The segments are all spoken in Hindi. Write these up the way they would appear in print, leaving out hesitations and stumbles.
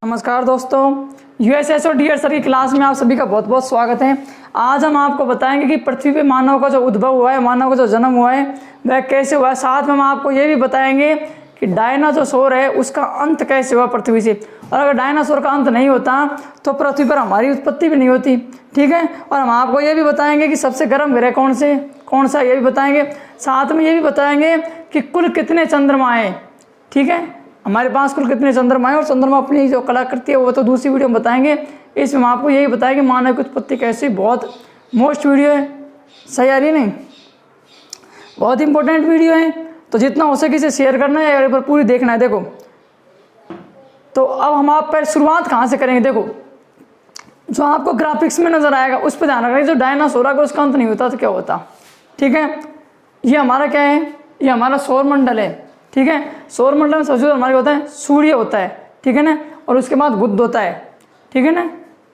नमस्कार दोस्तों, यूएसएस और डीआर सर की क्लास में आप सभी का बहुत बहुत स्वागत है। आज हम आपको बताएंगे कि पृथ्वी पे मानव का जो उद्भव हुआ है, मानव का जो जन्म हुआ है वह कैसे हुआ है। साथ में हम आपको ये भी बताएंगे कि डायनासोर है उसका अंत कैसे हुआ पृथ्वी से, और अगर डायनासोर का अंत नहीं होता तो पृथ्वी पर हमारी उत्पत्ति भी नहीं होती। ठीक है, और हम आपको ये भी बताएंगे कि सबसे गर्म ग्रह कौन सा ये भी बताएंगे। साथ में ये भी बताएंगे कि कुल कितने चंद्रमा हैं। ठीक है, हमारे पास कुल कितने चंद्रमा है और चंद्रमा अपनी जो कलाकृति है वो तो दूसरी वीडियो में बताएंगे। इसमें हम आपको यही बताएंगे मानव की उत्पत्ति कैसी। बहुत मोस्ट वीडियो है, सही आ रही नहीं, बहुत इंपॉर्टेंट वीडियो है, तो जितना हो सके इसे शेयर करना है और पूरी देखना है। देखो, तो अब हम आप पर शुरुआत कहाँ से करेंगे। देखो, जो आपको ग्राफिक्स में नजर आएगा उस पर ध्यान रखना। जो डायनासोर अगर उसका अंत नहीं होता तो क्या होता। ठीक है, ये हमारा क्या है, ये हमारा सौर मंडल है। ठीक है, सौर मंडल में सबसे हमारे होता है सूर्य होता है। ठीक है ना, और उसके बाद बुध होता है। ठीक है ना,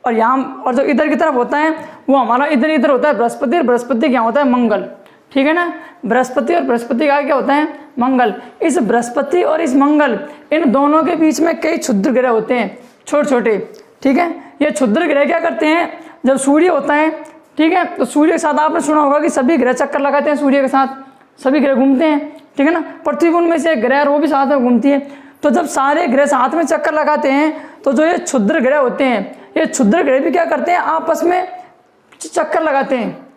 और यहाँ और जो इधर की तरफ होता है वो हमारा इधर होता है बृहस्पति, और बृहस्पति क्या होता है मंगल। ठीक है ना, बृहस्पति और बृहस्पति का क्या होता है मंगल। इस बृहस्पति और इस मंगल इन दोनों के बीच में कई क्षुद्र ग्रह होते हैं, छोटे छोटे। ठीक है, ये क्षुद्र ग्रह क्या करते हैं, जब सूर्य होता है, ठीक है, तो सूर्य के साथ आपने सुना होगा कि सभी ग्रह चक्कर लगाते हैं, सूर्य के साथ सभी ग्रह घूमते हैं। ठीक है ना, पृथ्वी उनमें से एक ग्रह और वो भी साथ में घूमती है। तो जब सारे ग्रह साथ में चक्कर लगाते हैं तो जो ये क्षुद्र ग्रह होते हैं, ये क्षुद्र ग्रह भी क्या करते हैं, आपस में चक्कर लगाते हैं।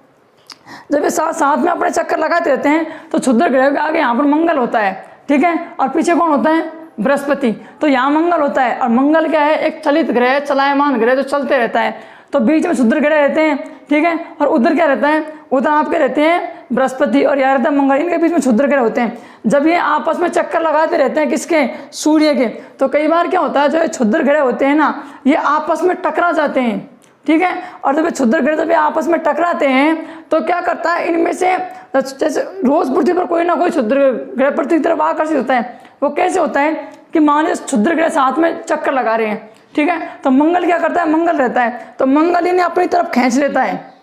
जब ये साथ में अपने चक्कर लगाते रहते हैं तो क्षुद्र ग्रह के आगे यहाँ पर मंगल होता है। ठीक है, और पीछे कौन होता है बृहस्पति। तो यहाँ मंगल होता है, और मंगल क्या है, एक चलित ग्रह, चलायमान ग्रह जो चलते रहता है। तो बीच में क्षुद्र ग्रह रहते हैं। ठीक है, और उधर क्या रहता है, उधर आपके रहते हैं बृहस्पति और यहाँ रहता है मंगल। इनके बीच में क्षुद्र ग्रह होते हैं। जब ये आपस में चक्कर लगाते रहते हैं किसके, सूर्य के, तो कई बार क्या होता है जो ये क्षुद्र ग्रह होते हैं ना, ये आपस में टकरा जाते हैं। ठीक है, और जब ये क्षुद्र ग्रह जब ये आपस में टकराते हैं तो क्या करता है, इनमें से जैसे रोज पृथ्वी पर कोई ना कोई क्षुद्र ग्रह पृथ्वी की तरफ आकर्षित होता है। वो कैसे होता है कि मान लीजिए क्षुद्र ग्रह साथ में चक्कर लगा रहे हैं। ठीक है, तो मंगल क्या करता है, मंगल रहता है तो मंगल इन्हें अपनी तरफ खींच लेता है,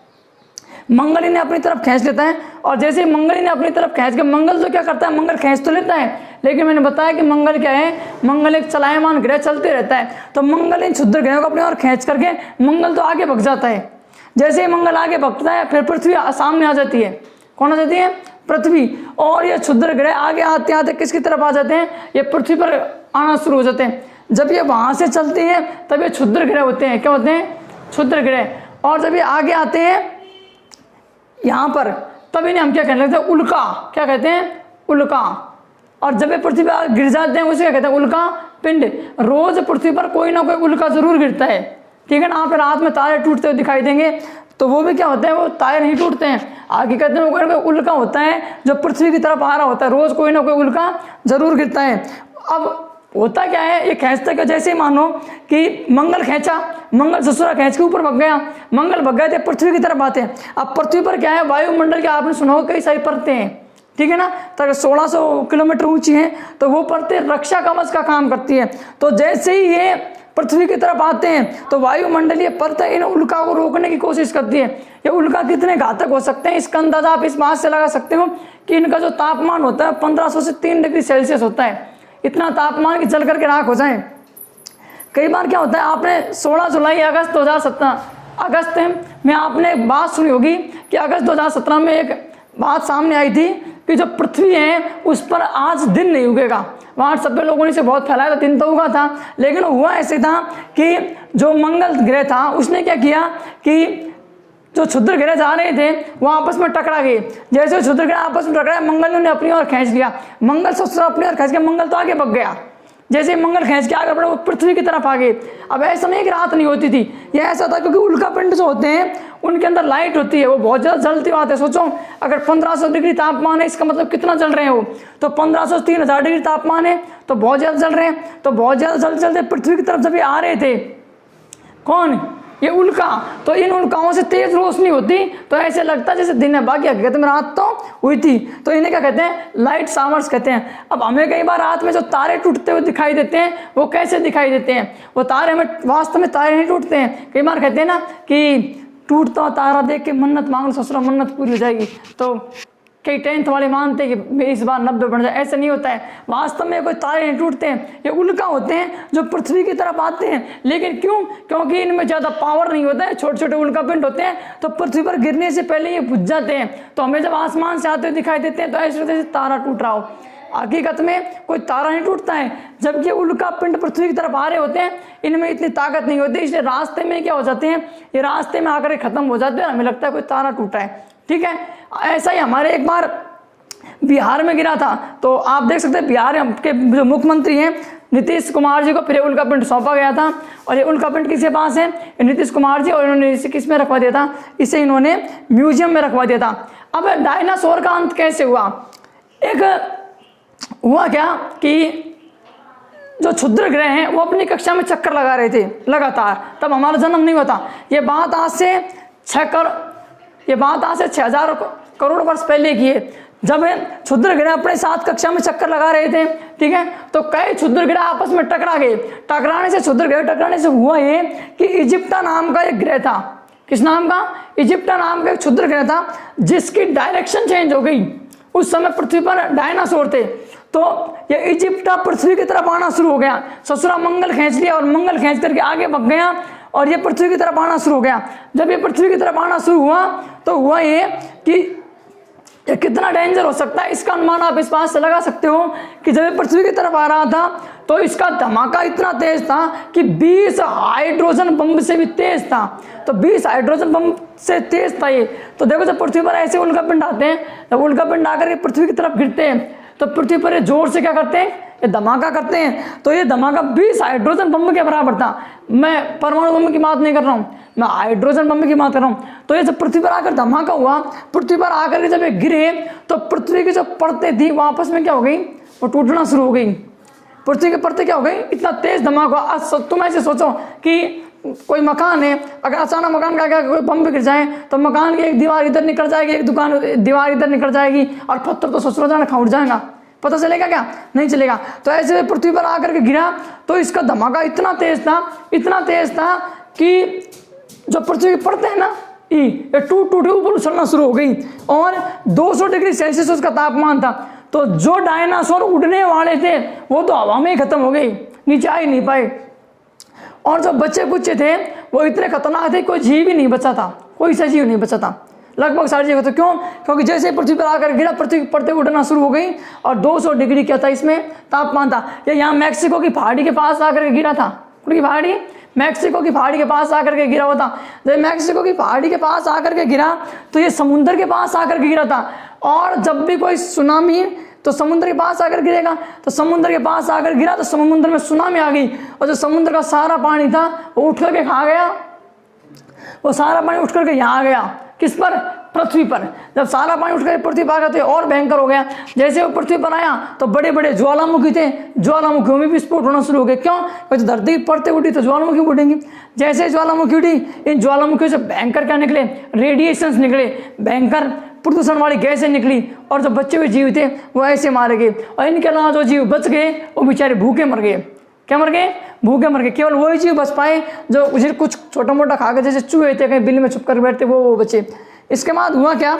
मंगल इन्हें अपनी तरफ खींच लेता है। और जैसे मंगल इन्हें अपनी तरफ खींच के, मंगल तो क्या करता है, मंगल खींच तो लेता है, लेकिन मैंने बताया कि मंगल क्या है, मंगल एक चलायमान ग्रह चलते रहता है। तो मंगल इन क्षुद्र ग्रहों को अपनी ओर खींच करके मंगल तो आगे भग जाता है। जैसे ही मंगल आगे भगता है फिर पृथ्वी सामने आ जाती है। कौन आ जाती है, पृथ्वी। और ये क्षुद्र ग्रह आगे आते आते किसकी तरफ आ जाते हैं, ये पृथ्वी पर आना शुरू हो जाते हैं। जब ये वहां से चलते हैं तब ये क्षुद्र ग्रह होते हैं। क्या होते हैं, क्षुद्र ग्रह। और जब ये आगे आते हैं यहाँ पर, तब इन्हें हम क्या कहने लगते हैं, उल्का। क्या कहते हैं, उल्का। और जब ये पृथ्वी पर गिर जाते हैं उसे क्या कहते हैं, उल्का पिंड। रोज पृथ्वी पर कोई ना कोई उल्का जरूर गिरता है। ठीक है ना, आप रात में तारे टूटते हुए दिखाई देंगे, तो वो भी क्या होते हैं, वो तारे नहीं टूटते हैं, आगे कहते हैं कोई उल्का होता है जो पृथ्वी की तरफ आ रहा होता है। रोज कोई ना कोई उल्का जरूर गिरता है। अब होता क्या है, ये खींचता क्या, जैसे मानो कि मंगल खींचा, मंगल ससुरा खींच के ऊपर भग गया, मंगल भग गए थे पृथ्वी की तरफ आते हैं। अब पृथ्वी पर क्या है, वायुमंडल के आपने सुना होगा कई सारी परतें हैं। ठीक है ना, तो अगर 1600 किलोमीटर ऊंची है तो वो परतें रक्षा कवच का काम करती है। तो जैसे ही ये पृथ्वी की तरफ आते हैं तो वायुमंडलीय परतें इन उल्का को रोकने की कोशिश करती है। ये उल्का कितने घातक हो सकते हैं, इसका अंदाजा आप इस बात से लगा सकते हो कि इनका जो तापमान होता है 1500 से 3 डिग्री सेल्सियस होता है। इतना तापमान की जल करके राख हो जाए। कई बार क्या होता है, आपने 16 जुलाई अगस्त 2017 अगस्त में आपने एक बात सुनी होगी कि अगस्त 2017 में एक बात सामने आई थी कि जो पृथ्वी है उस पर आज दिन नहीं उगेगा। व्हाट्सएप पे लोगों ने इसे बहुत फैलाया था, दिन तो उगा था, लेकिन हुआ ऐसे था कि जो मंगल ग्रह था उसने क्या किया कि जो क्षुद्र ग्रह जा रहे थे वो आपस में टकरा गए। जैसे क्षुद्र ग्रह आपस में टकराया, मंगल ने अपनी ओर खींच लिया, मंगल ससुरा अपनी ओर खींच के मंगल तो आगे भग गया। जैसे मंगल खींच के आगे बढ़े वो पृथ्वी की तरफ आ गए। अब ऐसा नहीं कि रात नहीं होती थी, ये ऐसा था क्योंकि उल्का पिंड जो होते हैं उनके अंदर लाइट होती है, वो बहुत ज़्यादा जलती बात है। सोचो अगर 1500 डिग्री तापमान है, इसका मतलब कितना जल रहे हैं वो, तो 1500 से 3000 डिग्री तापमान है तो बहुत ज़्यादा जल रहे हैं। तो बहुत ज़्यादा जलते जलते पृथ्वी की तरफ जब ये आ रहे थे, कौन, ये उल्का, तो इन उल्काओं से तेज रोशनी होती तो ऐसे लगता जैसे दिन है, बाकी हकीकत में रात तो हुई थी। तो इन्हें क्या कहते हैं, लाइट शावर्स कहते हैं। अब हमें कई बार रात में जो तारे टूटते हुए दिखाई देते हैं वो कैसे दिखाई देते हैं, वो तारे हमें वास्तव में तारे नहीं टूटते हैं। कई बार कहते हैं ना कि टूटता तारा देख के मन्नत मांग लो ससुरा मन्नत पूरी हो जाएगी। तो कई 10th वाले मानते हैं कि इस बार 90 बन जाए, ऐसा नहीं होता है। वास्तव में कोई तारे नहीं टूटते हैं, ये उल्का होते हैं जो पृथ्वी की तरफ आते हैं। लेकिन क्यों? क्योंकि इनमें ज़्यादा पावर नहीं होता है, छोटे छोटे उल्का पिंड होते हैं, तो पृथ्वी पर गिरने से पहले ये बुझ जाते हैं। तो हमें जब आसमान से आते हुए दिखाई देते हैं तो ऐसे होता है जैसे तारा टूट रहा हो। हकीकत में कोई तारा नहीं टूटता है। जब ये उल्का पिंड पृथ्वी की तरफ आ रहे होते हैं, इनमें इतनी ताकत नहीं होती, इसलिए रास्ते में क्या हो जाते हैं, ये रास्ते में आकर खत्म हो जाते हैं, हमें लगता है कोई तारा टूटा है। ठीक है, ऐसा ही हमारे एक बार बिहार में गिरा था। तो आप देख सकते हैं बिहार के जो मुख्यमंत्री हैं नीतीश कुमार जी को फिर उल्का पिंड सौंपा गया था। और ये उल्का पिंड किसके पास है? नीतीश कुमार जी, और इन्होंने इसे किस में रखवा दिया था? इसे इन्होंने म्यूजियम में रखवा दिया था। अब डायनासोर का अंत कैसे हुआ? एक हुआ क्या कि जो क्षुद्र ग्रह हैं वो अपनी कक्षा में चक्कर लगा रहे थे लगातार, तब हमारा जन्म नहीं हुआ था। ये बात आज से 6,000 करोड़ वर्ष पहले की है, जब क्षुद्र ग्रह अपने साथ कक्षा में चक्कर लगा रहे थे। ठीक है, तो कई क्षुद्र ग्रह आपस में टकरा गए। टकराने से क्षुद्र ग्रह टकराने से हुआ ये कि इजिप्टा नाम का एक ग्रह था। किस नाम का? इजिप्टा नाम का एक क्षुद्र ग्रह था, जिसकी डायरेक्शन चेंज हो गई। उस समय पृथ्वी पर डायनासोर थे, तो ये इजिप्टा पृथ्वी की तरफ आना शुरू हो गया। ससुरा मंगल खींच लिया और मंगल खींच करके आगे बढ़ गया और ये पृथ्वी की तरफ आना शुरू हो गया। जब ये पृथ्वी की तरफ आना शुरू हुआ तो हुआ ये कि ये कितना डेंजर हो सकता है, इसका अनुमान आप इस बात से लगा सकते हो कि जब ये पृथ्वी की तरफ आ रहा था तो इसका धमाका इतना तेज था कि 20 हाइड्रोजन बम से भी तेज था। तो 20 हाइड्रोजन बम से तेज था ये। तो देखो, जब पृथ्वी पर ऐसे उल्का पिंड आते हैं, जब उल्का पिंड आकर के पृथ्वी की तरफ गिरते हैं तो पृथ्वी पर ये जोर से क्या करते हैं? ये धमाका करते हैं। तो ये धमाका 20 हाइड्रोजन बम के बराबर था। मैं परमाणु बम की बात नहीं कर रहा हूँ, मैं हाइड्रोजन बम की बात कर रहा हूँ। तो ये जब पृथ्वी पर आकर धमाका हुआ, पृथ्वी पर आकर के जब ये गिरे तो पृथ्वी की जो परतें थी वो आपस में क्या हो गई? वो टूटना शुरू हो गई। पृथ्वी की परतें क्या हो गई? इतना तेज धमाका। आज तुम ऐसे सोचो कि कोई मकान है, अगर अचानक मकान का कोई बम भी गिर जाए तो मकान की एक दीवार इधर निकल जाएगी, एक दीवार इधर निकल जाएगी और पत्थर तो ससुर जाना खा उठ जाएगा। पता चलेगा क्या? नहीं चलेगा। तो ऐसे पृथ्वी पर आकर के गिरा तो इसका धमाका इतना तेज था कि जो पृथ्वी की परतें हैं ना, ये टूट के ऊपर उछलना शुरू हो गई और 200 डिग्री सेल्सियस उसका तापमान था। तो जो डायनासोर उड़ने वाले थे वो तो हवा में ही खत्म हो गई, नीचे आ ही नहीं पाए। और जो बच्चे कुच्चे थे वो इतने खतरनाक थे, कोई जीव ही नहीं बचा था, कोई सा जीव नहीं बचा था, लगभग सारे जीव। तो क्यों? क्योंकि जैसे पृथ्वी पर आकर गिरा, पृथ्वी की परतें उड़ना शुरू हो गई और 200 डिग्री क्या था इसमें तापमान था। ये यहाँ मैक्सिको की पहाड़ी के पास आकर के गिरा था। उनकी पहाड़ी मैक्सिको की पहाड़ी के पास आकर के गिरा हुआ था। जब मैक्सिको की पहाड़ी के पास आकर के गिरा तो ये समुद्र के पास आकर के गिरा था। और जब भी कोई सुनामी तो समुद्र के पास आकर गिरेगा, तो समुद्र के पास आकर गिरा तो समुद्र में सुनामी आ गई और जो समुद्र का सारा पानी था वो उठ करके कहाँ गया? वो सारा पानी उठ करके यहाँ आ गया। किस पर? पृथ्वी पर। जब सारा पानी उठ कर पृथ्वी पर आ गया तो और भयंकर हो गया। जैसे वो पृथ्वी पर आया तो बड़े बड़े ज्वालामुखी थे, ज्वालामुखियों में भी विस्फोट होना शुरू हो गया। क्यों? क्योंकि धरती की परतें उठी तो ज्वालामुखी उठेंगी। जैसे ज्वालामुखी उठी, इन ज्वालामुखियों से भयंकर क्या निकले? रेडिएशंस निकले, भयंकर प्रदूषण वाली गैसें निकली और जो बच्चे हुए जीव थे वो ऐसे मारे गए। और इनके अलावा जो जीव बच गए वो बेचारे भूखे मर गए। क्या मर गए? भूखे मर गए। केवल वही जीव बच पाए जो कुछ छोटा मोटा खा के, जैसे चूहे थे, कहीं बिल में छुप कर बैठते, वो बचे। इसके बाद हुआ क्या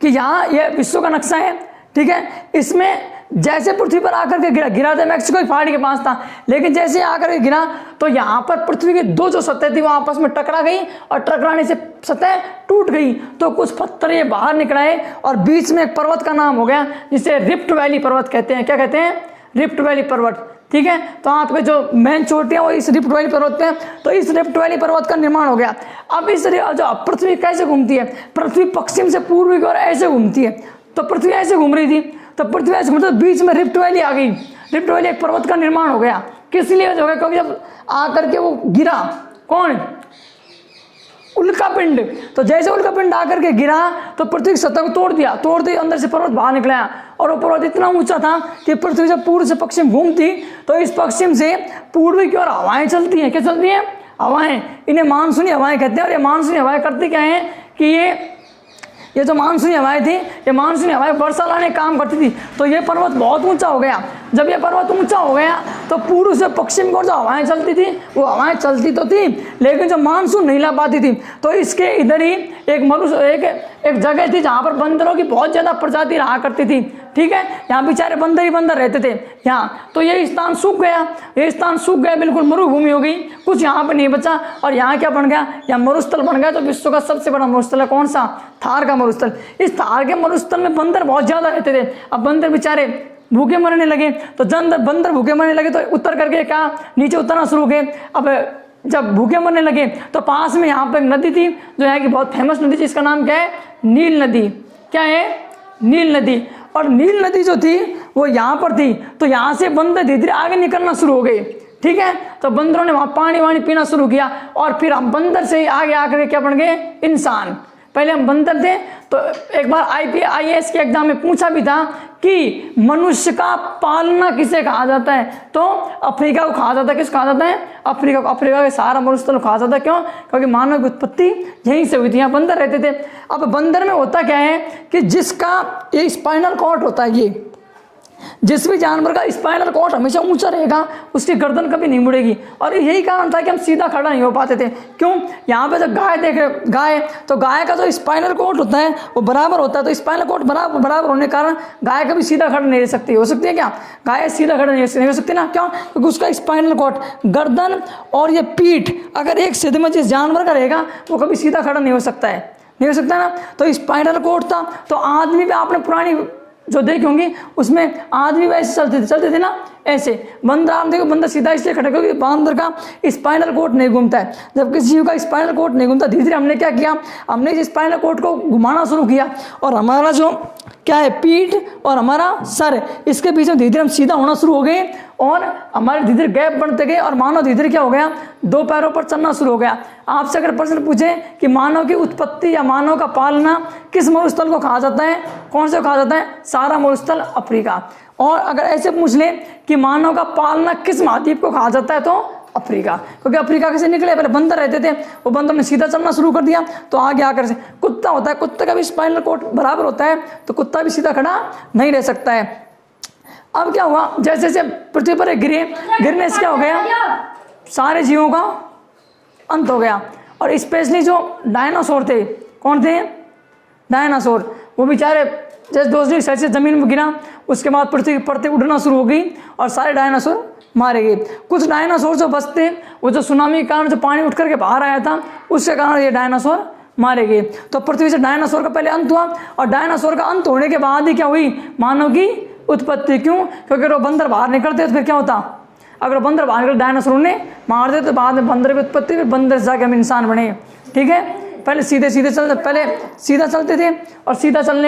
कि यहाँ ये विश्व का नक्शा है, ठीक है। इसमें जैसे पृथ्वी पर आकर के गिरा था, मैक्सिको की पहाड़ी के पास था, लेकिन जैसे आकर के गिरा तो यहाँ पर पृथ्वी की दो जो सतह थी वो आपस में टकरा गई और टकराने से सतह टूट गई। तो कुछ पत्थर ये बाहर निकल आए और बीच में एक पर्वत का नाम हो गया जिसे रिफ्ट वैली पर्वत कहते हैं। क्या कहते हैं? रिफ्ट वैली पर्वत, ठीक है। तो आपके जो मेन चोटी है वो इस रिफ्ट वैली पर्वत पे, तो इस रिफ्ट वैली पर्वत का निर्माण हो गया। अब इस जो पृथ्वी कैसे घूमती है? पृथ्वी पश्चिम से पूर्व की ओर ऐसे घूमती है। तो पृथ्वी ऐसे घूम रही थी, तो पृथ्वी ऐसे घूमती, तो बीच में रिफ्ट वैली आ गई। रिफ्ट वैली एक पर्वत का निर्माण हो गया। किस लिए हो गया? क्योंकि जब आकर के वो गिरा, कौन? उल्का पिंड। तो जैसे उल्का पिंड आकर के गिरा तो पृथ्वी की सतह को तोड़ दिया, अंदर से पर्वत बाहर निकला और वो पर्वत इतना ऊंचा था कि पृथ्वी जब पूर्व से पश्चिम घूमती तो इस पश्चिम से पूर्व की ओर हवाएं चलती हैं। क्या चलती हैं? हवाएं। इन्हें मानसूनी हवाएं कहते हैं। और ये मानसूनी हवाएं करती क्या है कि ये जो मानसूनी हवाएं थी, ये मानसूनी हवाएं वर्षा लाने काम करती थी। तो ये पर्वत बहुत ऊंचा हो गया। जब ये पर्वत ऊंचा हो गया तो पूर्व से पश्चिम की ओर जो हवाएं चलती थी वो हवाएं चलती तो थी, लेकिन जो मानसून नहीं ला पाती थी। तो इसके इधर ही एक जगह थी जहाँ पर बंदरों की बहुत ज़्यादा प्रजाति रहा करती थी, ठीक है। यहाँ बेचारे बंदर ही बंदर रहते थे यहाँ। तो ये स्थान सूख गया, बिल्कुल मरुभूमि हो गई, कुछ यहाँ पर नहीं बचा। और यहाँ क्या बन गया, यहाँ मरुस्थल बन गया। तो विश्व का सबसे बड़ा मरुस्थल है कौन सा, थार का मरुस्थल। इस थार के मरुस्थल में बंदर बहुत ज़्यादा रहते थे। अब बंदर बेचारे भूखे मरने लगे, तो बंदर भूखे मरने लगे तो उतर करके क्या नीचे उतरना शुरू हो गए। अब जब भूखे मरने लगे तो पास में यहाँ पर एक नदी थी, जो यहाँ की बहुत फेमस नदी, जिसका नाम क्या है, नील नदी। क्या है, नील नदी। और नील नदी जो थी वो यहाँ पर थी। तो यहाँ से बंदर धीरे धीरे आगे निकलना शुरू हो गए, ठीक है। तो बंदरों ने वहाँ पानी वानी पीना शुरू किया, और फिर हम बंदर से ही आगे आकर क्या बन गए, इंसान। पहले हम बंदर थे। तो एक बार IAS के एग्जाम में पूछा भी था कि मनुष्य का पालना किसे कहा जाता है, तो अफ्रीका को कहा जाता है। किस कहा जाता है, अफ्रीका को। अफ्रीका के सारा मरुस्थल कहा जाता है। क्यों, क्योंकि मानव की उत्पत्ति यहीं से हुई थी, यहाँ बंदर रहते थे। अब बंदर में होता क्या है कि जिसका ये स्पाइनल कॉर्ड होता है, ये जिस भी जानवर का स्पाइनल कॉर्ड हमेशा ऊंचा रहेगा, उसकी गर्दन कभी नहीं मुड़ेगी। और यही कारण था कि हम सीधा खड़ा नहीं हो पाते थे। क्यों, यहाँ पे जब गाय देखे, तो गाय का जो स्पाइनल कॉर्ड होता है वो बराबर होता है। तो स्पाइनल कॉर्ड बराबर होने के कारण गाय कभी सीधा खड़ा नहीं रह सकती। हो सकती है क्या, गाय सीधा खड़ा नहीं हो सकती ना। क्यों, क्योंकि उसका स्पाइनल कॉर्ड, गर्दन और ये पीठ अगर एक सीधे में जिस जानवर का रहेगा वो कभी सीधा खड़ा नहीं हो सकता है, नहीं हो सकता ना। तो स्पाइनल कॉर्ड था। तो आदमी भी आपने पुरानी जो देखी होंगी उसमें आदमी वैसे चलते थे ना, ऐसे। बंदर आप देखो, बंदर सीधा इसलिए खड़ा क्योंकि बंदर का स्पाइनल कॉर्ड नहीं घूमता है। जब किसी जीव का स्पाइनल कॉर्ड नहीं घूमता, धीरे धीरे हमने क्या किया, हमने इस स्पाइनल कॉर्ड को घुमाना शुरू किया, और हमारा जो क्या है, पीठ और हमारा सर, इसके बीच में धीरे धीरे हम सीधा होना शुरू हो गए, और हमारे धीरे धीरे गैप बढ़ते गए, और मानव धीरे धीरे क्या हो गया, दो पैरों पर चलना शुरू हो गया। आपसे अगर प्रश्न पूछे कि मानव की उत्पत्ति या मानव का पालना किस मरुस्थल को कहा जाता है, कौन से कहा जाता है, सारा मरुस्थल अफ्रीका। और अगर ऐसे पूछ ले कि मानव का पालना किस महाद्वीप को कहा जाता है, तो अफ्रीका। क्योंकि अफ्रीका कैसे निकले, पहले बंदर रहते थे, वो बंदर ने सीधा चलना शुरू कर दिया, तो आगे आकर से कुत्ता होता है, कुत्ते का भी स्पाइनल कॉर्ड बराबर होता है, तो कुत्ता भी सीधा खड़ा नहीं रह सकता है। अब क्या हुआ, जैसे जैसे पृथ्वी पर गिरने से क्या हो गया, सारे जीवों का अंत हो गया। और स्पेशली जो डायनासोर थे, कौन थे, डायनासोर, वो बेचारे जैसे 2 साइड से जमीन में गिरा, उसके बाद पृथ्वी परतें उड़ना शुरू हो गई, और सारे डायनासोर मारे गए। कुछ डायनासोर जो बचते, वो जो सुनामी के कारण जो पानी उठ करके बाहर आया था, उसके कारण ये डायनासोर मारे गए। तो पृथ्वी से डायनासोर का पहले अंत हुआ, और डायनासोर का अंत होने के बाद ही क्या हुई, मानव की उत्पत्ति। क्यों, क्योंकि अगर वो बंदर बाहर निकलते तो फिर क्या होता, अगर बंदर बाहर निकल डायनासोर ने मार दे, तो बाद में बंदर की उत्पत्ति, फिर बंदर से जाके हम इंसान बने, ठीक है। पहले सीधे सीधा चलते थे, और सीधा चल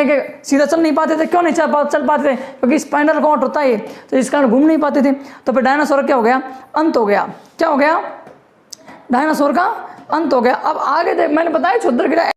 नहीं पाते थे। क्यों नहीं चल पाते थे, क्योंकि स्पाइनल कॉर्ड होता है, तो इस कारण घूम नहीं पाते थे। तो फिर डायनासोर क्या हो गया, अंत हो गया। क्या हो गया, डायनासोर का अंत हो गया। अब आगे देख, मैंने बताया क्षुद्रग्रह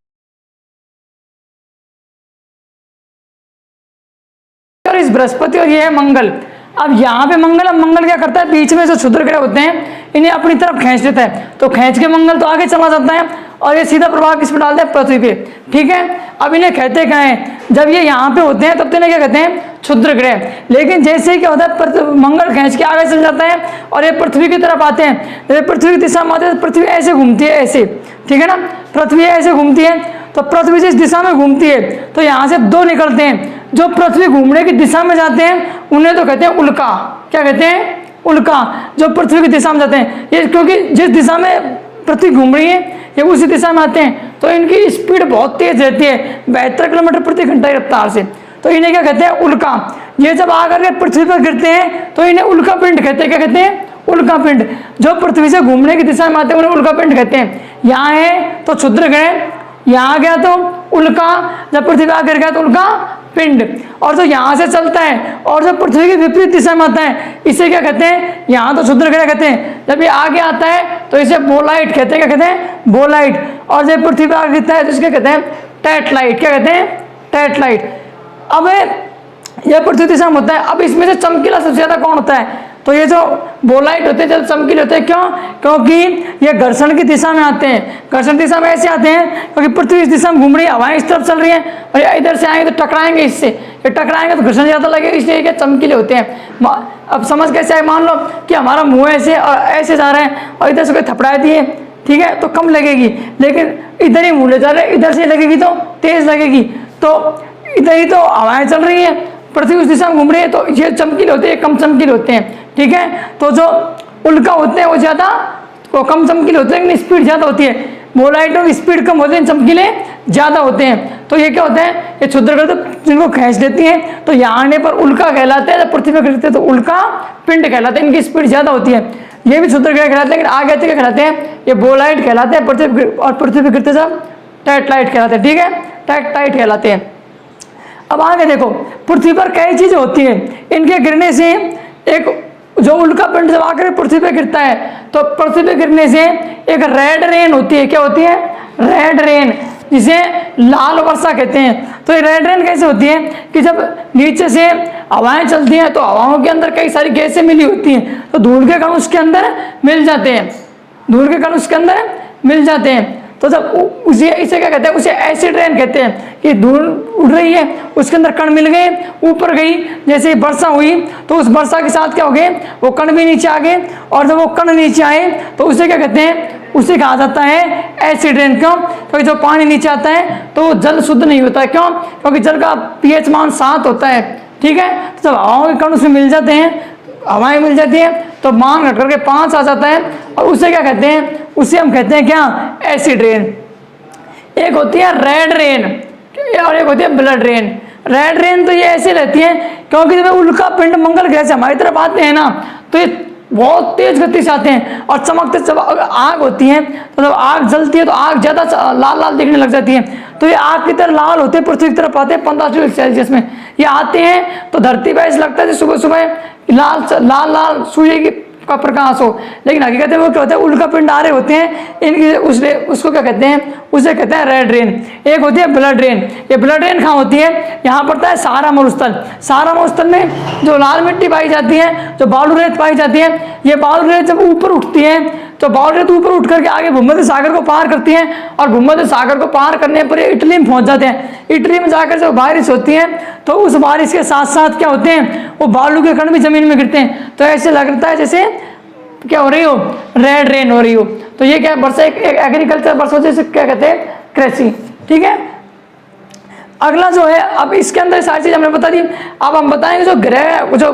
और इस बृहस्पति, और ये है मंगल। अब यहाँ पे मंगल क्या करता है, बीच में जो क्षुद्रग्रह होते हैं इन्हें अपनी तरफ खींच लेता है। तो खींच के मंगल तो आगे चला जाता है, और ये सीधा प्रभाव किस पे डालता है, पृथ्वी पे, ठीक है। अब इन्हें कहते क्या हैं, जब ये यहाँ पे होते हैं तब तो इन्हें क्या कहते हैं, क्षुद्रग्रह। लेकिन जैसे ही क्या होता है, मंगल खींच के आगे चल जाता है, और ये पृथ्वी की तरफ आते हैं। जब पृथ्वी की दिशा में आते हैं तो पृथ्वी ऐसे घूमती है, ऐसे, ठीक है ना, पृथ्वी ऐसे घूमती है। तो पृथ्वी जिस दिशा में घूमती है, तो यहाँ से 2 निकलते हैं। जो पृथ्वी घूमने की दिशा में जाते हैं उन्हें तो कहते हैं उल्का। क्या कहते हैं, उल्का। जो पृथ्वी की दिशा में जाते हैं, ये क्योंकि जिस दिशा में पृथ्वी घूम रही है ये उसी दिशा में आते हैं, तो इनकी स्पीड बहुत तेज रहती है, 72 किलोमीटर प्रति घंटा की रफ्तार से। तो इन्हें क्या कहते हैं, उल्का। ये जब आकर के पृथ्वी पर गिरते हैं तो इन्हें उल्का पिंड कहते हैं। क्या कहते हैं, उल्का पिंड। जो पृथ्वी से घूमने की दिशा में आते हैं उन्हें उल्का पिंड कहते हैं। यहाँ है तो क्षुद्रग्रह, यहाँ गया तो उल्का, जब पृथ्वी पर गिर गया तो उल्का पिंड। और जो यहाँ से चलता है और जो पृथ्वी की विपरीत दिशा में आता है, इसे क्या कहते हैं, यहाँ तो क्षुद्रग्रह कहते हैं। जब ये आगे आता है तो इसे बोलाइट कहते हैं। क्या कहते हैं, बोलाइट। और जब पृथ्वी पर आगे गिरता है तो इसके कहते हैं टैटलाइट। क्या कहते हैं, टैटलाइट। अब यह पृथ्वी दिशा में होता है। अब इसमें से चमकीला सबसे ज्यादा कौन होता है, तो ये जो बोलाइट होते हैं, जब चमकीले होते हैं, क्यों? क्योंकि ये घर्षण की दिशा में आते हैं। घर्षण दिशा में ऐसे आते हैं क्योंकि पृथ्वी इस दिशा में घूम रही है, हवाएं इस तरफ चल रही हैं, और ये इधर से आएंगे तो टकराएंगे इससे, ये टकराएंगे तो घर्षण ज़्यादा लगेगा, इसलिए क्या चमकीले होते हैं। अब समझ कैसे आए? मान लो कि हमारा मुँह ऐसे और ऐसे जा रहे हैं और इधर से कोई थपड़ा दिए, ठीक है, तो कम लगेगी, लेकिन इधर ही मुँह ले जा रहे हैं, इधर से लगेगी तो तेज लगेगी। तो इधर ही तो हवाएं चल रही है, पृथ्वी उस दिशा में घूम रही है, तो ये चमकीले होते हैं, कम चमकीले होते हैं, ठीक है। तो जो उल्का होते हैं वो ज़्यादा, वो कम चमकीले होते हैं, लेकिन स्पीड ज़्यादा होती है। बोलाइटों की स्पीड कम होती है, चमकीले ज़्यादा होते हैं। तो ये क्या होते हैं? ये क्षुद्रग्रह जिनको खींच लेती हैं, तो यहाँ आने पर उल्का कहलाते हैं, जब पृथ्वी पर गिरते हैं तो उल्का पिंड कहलाते हैं, इनकी स्पीड ज़्यादा होती है। ये भी क्षुद्रग्रह कहलाते हैं, लेकिन आगे क्या कहलाते हैं? ये बोलाइट कहलाते हैं, पृथ्वी और पृथ्वी पर गिरते सब टैटलाइट कहलाते हैं, ठीक है, टैक्टाइट कहलाते हैं। अब आगे देखो, पृथ्वी पर कई चीजें होती हैं, इनके गिरने से एक जो उल्का पिंड जब आकर पृथ्वी पे गिरता है, तो पृथ्वी पे गिरने से एक रेड रेन होती है। क्या होती है? रेड रेन, जिसे लाल वर्षा कहते हैं। तो ये रेड रेन कैसे होती है कि जब नीचे से हवाएं चलती हैं तो हवाओं के अंदर कई सारी गैसें मिली होती हैं, तो धूल के कण उसके अंदर मिल जाते हैं, धूल के कण उसके अंदर मिल जाते हैं। तो जब उसे इसे क्या कहते हैं? उसे एसिड रेन कहते हैं कि धूल उड़ रही है, उसके अंदर कण मिल गए, ऊपर गई, जैसे वर्षा हुई तो उस वर्षा के साथ क्या हो गए? वो कण भी नीचे आ गए, और जब वो कण नीचे आए तो उसे क्या कहते हैं? उसे कहा जाता है एसिड रेन। क्यों? क्योंकि जो पानी नीचे आता है तो वो जल शुद्ध नहीं होता है। क्यों? क्योंकि जल का पीएच मान 7 होता है, ठीक है। तो जब हवाओं के कण उसमें मिल जाते हैं, हवाएं मिल जाती है, तो मान घट करके 5 आ जाता है, और उसे क्या कहते हैं? उसे हम कहते हैं क्या? Acid rain. एक होती है रेड रेन और एक होती है ब्लड रेन। रेड रेन तो ये ऐसे रहती है क्योंकि जब उल्का पिंड मंगल ग्रह से हमारी तरफ आते हैं ना, तो ये बहुत तेज गति से आते हैं, और चमकते जब आग होती है तो जब आग जलती है तो आग ज्यादा लाल लाल दिखने लग जाती है। तो ये आग की तरह लाल होते हैं, पृथ्वी की तरफ आते हैं 15 डिग्री सेल्सियस में ये आते हैं, तो धरती पर ऐसा लगता है सुबह सुबह लाल लाल लाल सूर्य की का प्रकाश हो, लेकिन हकीकत में वो क्या होता है? उल्का पिंड आ रहे होते हैं, इनकी उसको क्या कहते हैं? उसे कहते हैं रेड रेन। एक होती है ब्लड रेन। ये ब्लड रेन कहाँ होती है? यहाँ पड़ता है सहारा मरुस्थल। सहारा मरुस्थल में जो लाल मिट्टी पाई जाती है, जो बालू रेत पाई जाती है, ये बालू रेत जब ऊपर उठती है तो बालू रेत ऊपर उठ करके आगे भूमध्य सागर को पार करती है, और भूमध्य सागर को पार करने पर ये इटली में पहुंच जाते हैं। इटली में जाकर जब बारिश होती है तो उस बारिश के साथ साथ क्या होते हैं? वो बालू के कण भी जमीन में गिरते हैं, तो ऐसे लगता है जैसे क्या हो रही हो? रेड रेन हो रही हो। तो ये क्या वर्षा? एक एग्रीकल्चर वर्षा, जैसे क्या कहते हैं? कृषि, ठीक है। अगला जो है, अब इसके अंदर सारी चीज हमने बता दी। अब हम बताएंगे जो ग्रह जो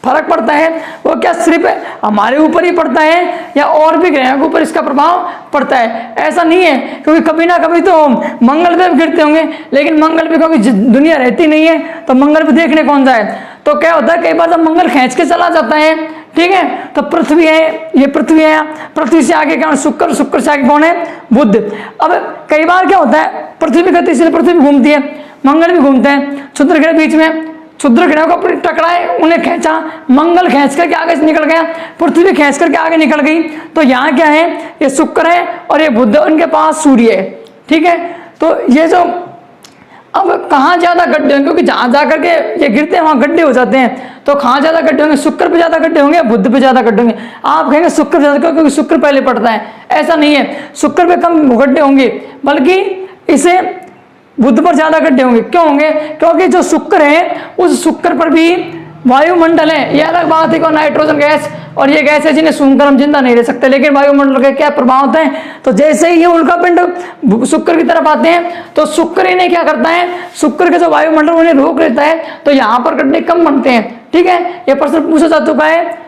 फर्क पड़ता है वो क्या सिर्फ हमारे ऊपर ही पड़ता है या और भी ग्रहों के ऊपर इसका प्रभाव पड़ता है? ऐसा नहीं है, क्योंकि कभी ना कभी तो मंगल पे गिरते होंगे, लेकिन मंगल पे क्योंकि दुनिया रहती नहीं है तो मंगल पे देखने कौन जाए। तो क्या होता है, कई बार जब मंगल खींच के चला जाता है, ठीक है, तो पृथ्वी है, ये पृथ्वी है, पृथ्वी से आगे क्या? शुक्र, शुक्र से आगे कौन है? बुध। अब कई बार क्या होता है, पृथ्वी गति से पृथ्वी घूमती है, मंगल भी घूमते हैं, क्षुद्र ग्रह बीच में, क्षुद्र ग्रहों को टकराए, उन्हें खींचा, मंगल खींच करके आगे से निकल गया, पृथ्वी खींच करके आगे निकल गई। तो यहाँ क्या है? ये शुक्र है और ये बुध, उनके पास सूर्य है, ठीक है। तो ये जो अब कहाँ ज्यादा गड्ढे होंगे, क्योंकि जहां जाकर के ये गिरते हैं वहां गड्ढे हो जाते हैं, तो कहाँ ज्यादा गड्ढे होंगे? शुक्र पे ज्यादा गड्ढे होंगे, बुध पे ज्यादा गड्ढे होंगे? आप कहेंगे शुक्र पे ज्यादा, क्योंकि शुक्र पहले पड़ता है। ऐसा नहीं है, शुक्र पे कम गड्ढे होंगे, बल्कि इसे बुध पर ज्यादा गड्ढे होंगे। क्यों होंगे? क्योंकि जो शुक्र है उस शुक्र पर भी वायुमंडल है। यह अलग बात है कि नाइट्रोजन गैस और ये गैस है जिन्हें सूंघकर हम जिंदा नहीं रह सकते, लेकिन वायुमंडल का क्या प्रभाव होता है? तो जैसे ही ये उल्का पिंड शुक्र की तरफ आते हैं तो शुक्र इन्हें क्या करता है? शुक्र के जो वायुमंडल उन्हें रोक लेता है, तो यहाँ पर गड्ढे कम बनते हैं, ठीक है। ये प्रश्न पूछा जा चुका है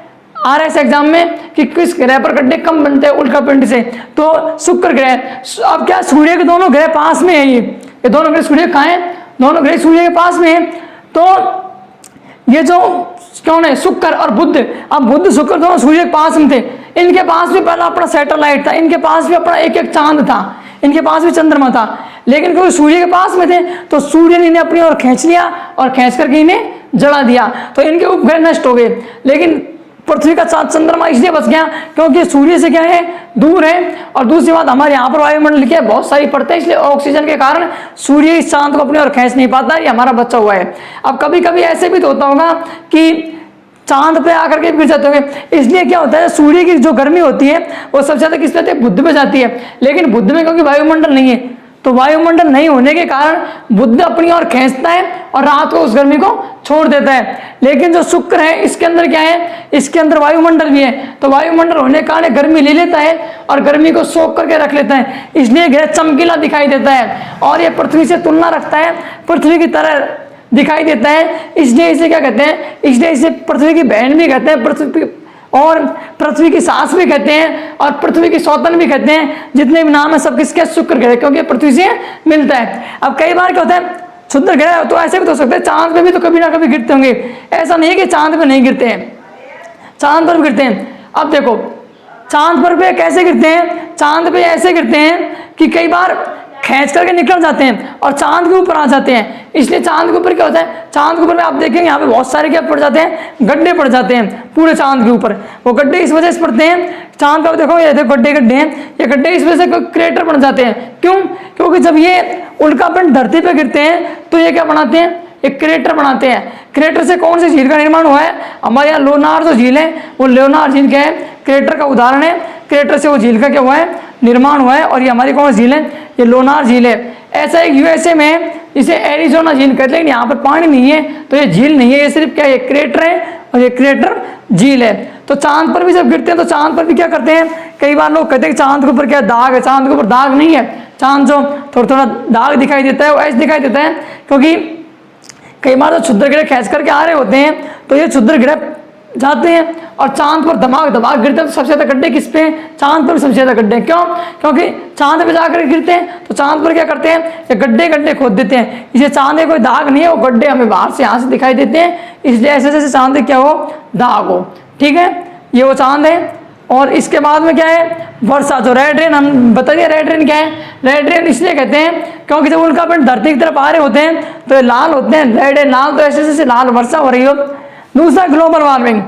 RS एग्जाम में कि किस ग्रह पर गड्ढे कम बनते हैं उल्का पिंड से? तो शुक्र ग्रह। अब क्या सूर्य के दोनों ग्रह पास में है, ये दोनों ग्रह सूर्य कहाँ है? दोनों ग्रह सूर्य के पास में है। तो ये जो कौन है? शुक्र और बुध। अब बुध शुक्र दोनों सूर्य के पास में थे, इनके पास भी पहला अपना सैटेलाइट था, इनके पास भी अपना एक एक चांद था, इनके पास भी चंद्रमा था, लेकिन क्योंकि सूर्य के पास में थे तो सूर्य ने इन्हें अपनी ओर खींच लिया और खींच करके इन्हें जला दिया, तो इनके उपग्रह नष्ट हो गए। लेकिन पृथ्वी का साथ चंद्रमा इसलिए बच गया क्योंकि सूर्य से क्या है? दूर है, और दूसरी बात हमारे यहाँ पर वायुमंडल क्या है? बहुत सारी पड़ते हैं, इसलिए ऑक्सीजन के कारण सूर्य इस चांद को अपनी ओर खींच नहीं पाता, ये हमारा बचा हुआ है। अब कभी कभी ऐसे भी तो होता होगा कि चांद पे आकर के गिर जाते होंगे। इसलिए क्या होता है, सूर्य की जो गर्मी होती है वो सबसे ज्यादा किस पे आती है, बुध पे जाती है। लेकिन बुध में क्योंकि वायुमंडल नहीं है, तो वायुमंडल नहीं होने के कारण बुध अपनी ओर खींचता है और रात को उस गर्मी को छोड़ देता है। लेकिन जो शुक्र है इसके अंदर क्या है, इसके अंदर वायुमंडल भी है, तो वायुमंडल होने के कारण गर्मी ले लेता है और गर्मी को सोख करके रख लेता है। इसलिए ग्रह चमकीला दिखाई देता है और ये पृथ्वी से तुलना रखता है, पृथ्वी की तरह दिखाई देता है। इसलिए इसे क्या कहते हैं, इसलिए इसे पृथ्वी की बहन भी कहते हैं, पृथ्वी और पृथ्वी की सास भी कहते हैं और पृथ्वी की सौतन भी कहते हैं। जितने भी नाम है सब किसके, शुक्र ग्रह, क्योंकि पृथ्वी से मिलता है। अब कई बार क्या होता है, क्षुद्र ग्रह तो ऐसे भी तो हो सकते हैं, चांद पे भी तो कभी ना कभी गिरते होंगे। ऐसा नहीं है कि चांद पे नहीं गिरते हैं, चांद पर भी गिरते हैं। अब देखो चांद पर भी कैसे गिरते हैं, चांद पे ऐसे गिरते हैं कि कई बार खींच करके निकल जाते हैं और चांद के ऊपर आ जाते हैं। इसलिए चांद के ऊपर क्या होता है, चांद के ऊपर में आप देखेंगे यहाँ पे बहुत सारे क्या पड़ जाते हैं, गड्ढे पड़ जाते हैं पूरे चांद के ऊपर। वो गड्ढे इस वजह से पड़ते हैं, चांद पर देखो ये देखो गड्ढे गड्ढे हैं, ये गड्ढे इस वजह से क्रेटर बन जाते हैं। क्यों, क्योंकि जब ये उल्कापिंड धरती पे गिरते हैं तो ये क्या बनाते हैं, एक क्रेटर बनाते हैं। क्रेटर से कौन सी झील का निर्माण हुआ है, हमारे यहाँ लोनार जो झील है वो लोनार झील क्या है, क्रेटर का उदाहरण है। क्रेटर से वो झील का क्या हुआ है, निर्माण हुआ है। और ये हमारी कौन सी झील है, ये लोनार झील है। ऐसा एक यूएसए में जिसे एरिजोना झील कहते हैं, लेकिन यहाँ पर पानी नहीं है तो ये झील नहीं है, ये सिर्फ क्या है, क्रेटर है और ये क्रेटर झील है। तो चांद पर भी जब गिरते हैं तो चांद पर भी क्या करते हैं, कई बार लोग कहते हैं कि चांद के ऊपर क्या दाग है, चांद के ऊपर दाग नहीं है। चांद जो थोड़ा थोड़ा दाग दिखाई देता है वो ऐसे दिखाई देता है क्योंकि कई बार जो क्षुद्र ग्रह खींच करके आ रहे होते हैं तो ये क्षुद्र ग्रह जाते हैं और चांद पर धमाक धमाक गिरते हैं। तो सबसे ज्यादा गड्ढे किस पे, चांद पर सबसे ज्यादा गड्ढे। क्यों, क्योंकि चांद पे जाकर गिरते हैं तो चांद पर क्या करते हैं, ये गड्ढे गड्ढे खोद देते हैं। इसे चांद में कोई दाग नहीं है, वो गड्ढे हमें बाहर से यहाँ से दिखाई देते हैं, इसलिए ऐसे जैसे चांद क्या हो, दाग हो। ठीक है, ये वो चांद है। और इसके बाद में क्या है, वर्षा। जो रेड रेन हम बताइए, रेड रेन क्या है, रेड रेन इसलिए कहते हैं क्योंकि जब उल्कापिंड धरती की तरफ आ रहे होते हैं तो ये लाल होते हैं, रेड है लाल, तो ऐसे जैसे लाल वर्षा हो रही हो। दूसरा ग्लोबल वार्मिंग,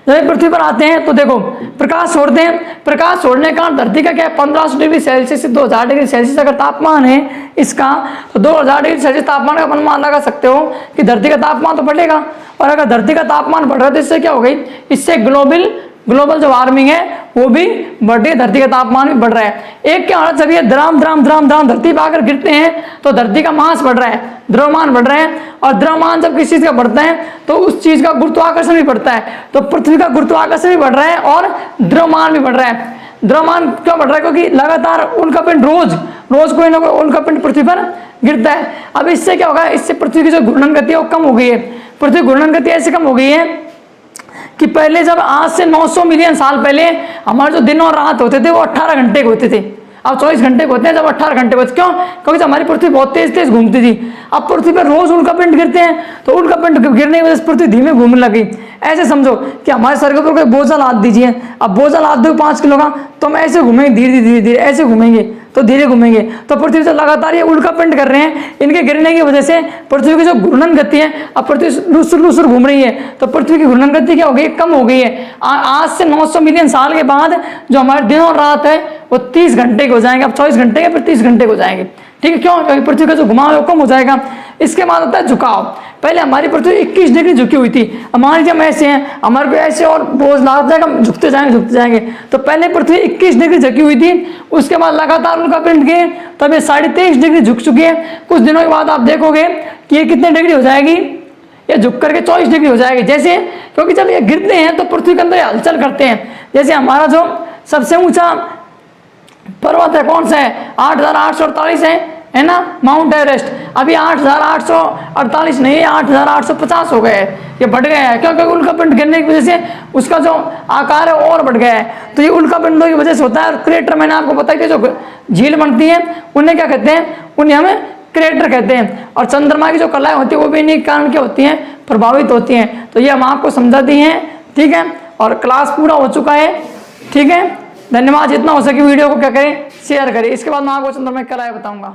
जब पृथ्वी पर आते हैं तो देखो प्रकाश छोड़ते हैं, प्रकाश छोड़ने का धरती का क्या है, 1500 डिग्री सेल्सियस से 2000 डिग्री सेल्सियस अगर तापमान है इसका, तो 2000 डिग्री सेल्सियस तापमान का अनुमान लगा सकते हो कि धरती का तापमान तो बढ़ेगा। और अगर धरती का तापमान बढ़ रहा है तो इससे क्या हो गई, इससे ग्लोबल जो वार्मिंग है वो भी बढ़ रही है, धरती का तापमान भी बढ़ रहा है। एक क्या हालत, जब ये द्राम धरती पर आकर गिरते हैं तो धरती का मास बढ़ रहा है, द्रव्यमान बढ़ रहा है। और द्रव्यमान जब किसी चीज का बढ़ता है तो उस चीज का गुरुत्वाकर्षण भी बढ़ता है, तो पृथ्वी का गुरुत्वाकर्षण भी बढ़ रहा है और द्रव्यमान भी बढ़ रहा है। द्रव्यमान क्यों बढ़ रहा है, क्योंकि लगातार उल्कापिंड रोज कोई ना कोई उल्कापिंड पृथ्वी पर गिरता है। अब इससे क्या होगा, इससे पृथ्वी की जो घूर्णन गति है वो कम हो गई है। पृथ्वी घूर्णन गति ऐसे कम हो गई है कि पहले जब आज से 900 मिलियन साल पहले हमारे जो दिन और रात होते थे वो 18 घंटे के होते थे, अब 24 घंटे के होते हैं, जब 18 घंटे होते। क्यों, क्योंकि जब हमारी पृथ्वी बहुत तेज घूमती थी। अब पृथ्वी पर रोज उल्कापिंड गिरते हैं तो उल्कापिंड गिरने की वजह से पृथ्वी धीमे घूमने लगी। ऐसे समझो कि हमारे सर के ऊपर कोई बोझा लाद दीजिए, अब बोझा लाद दो 5 किलो का, तो हम ऐसे घूमेंगे धीरे धीरे ऐसे घूमेंगे, तो धीरे घूमेंगे। तो पृथ्वी से लगातार ये उल्कापिंड कर रहे हैं, इनके गिरने की वजह से पृथ्वी की जो घूर्णन गति है, अब पृथ्वी लुसुर घूम रही है, तो पृथ्वी की घूर्णन गति क्या हो गई, कम हो गई है। आज से 900 मिलियन साल के बाद जो हमारे दिन और रात है वो 30 घंटे के हो जाएंगे, अब 24 घंटे के फिर 30 घंटे हो जाएंगे। ठीक है, क्यों, क्योंकि पृथ्वी का जो घुमाव है वो कम हो जाएगा। इसके बाद होता है झुकाव। पहले हमारी पृथ्वी 21 डिग्री झुकी हुई थी, हमारे जब ऐसे हैं हमारे को ऐसे और बोझ लाद जाएगा, झुकते जाएंगे। तो पहले पृथ्वी 21 डिग्री झुकी हुई थी, उसके बाद लगातार उल्कापिंड गए तब ये 23.5 डिग्री झुक चुकी है। कुछ दिनों के बाद आप देखोगे कि ये कितने डिग्री हो जाएगी, ये झुक करके 24 डिग्री हो जाएगी। जैसे, क्योंकि जब ये गिरते हैं तो पृथ्वी के अंदर हलचल करते हैं। जैसे हमारा जो सबसे ऊंचा पर्वत है कौन सा है, 8848 है ना, माउंट एवरेस्ट। अभी 8848 नहीं, 8850 हो गए, ये बढ़ गया है। क्योंकि उल्कापिंड गिरने की वजह से उसका जो आकार है और बढ़ गया है। तो ये उल्कापिंडों की वजह से होता है। और क्रेटर मैंने आपको बताया कि जो झील बनती है उन्हें क्या कहते हैं, उन्हें हमें क्रेटर कहते हैं। और चंद्रमा की जो कलाएं होती है वो भी इन्हीं कारण क्या होती हैं, प्रभावित होती हैं। तो ये हम आपको समझा दी हैं। ठीक है, और क्लास पूरा हो चुका है। ठीक है, धन्यवाद। जितना हो सके वीडियो को क्या करें, शेयर करें। इसके बाद मैं आपको चंद्रमा की कलाएं बताऊंगा।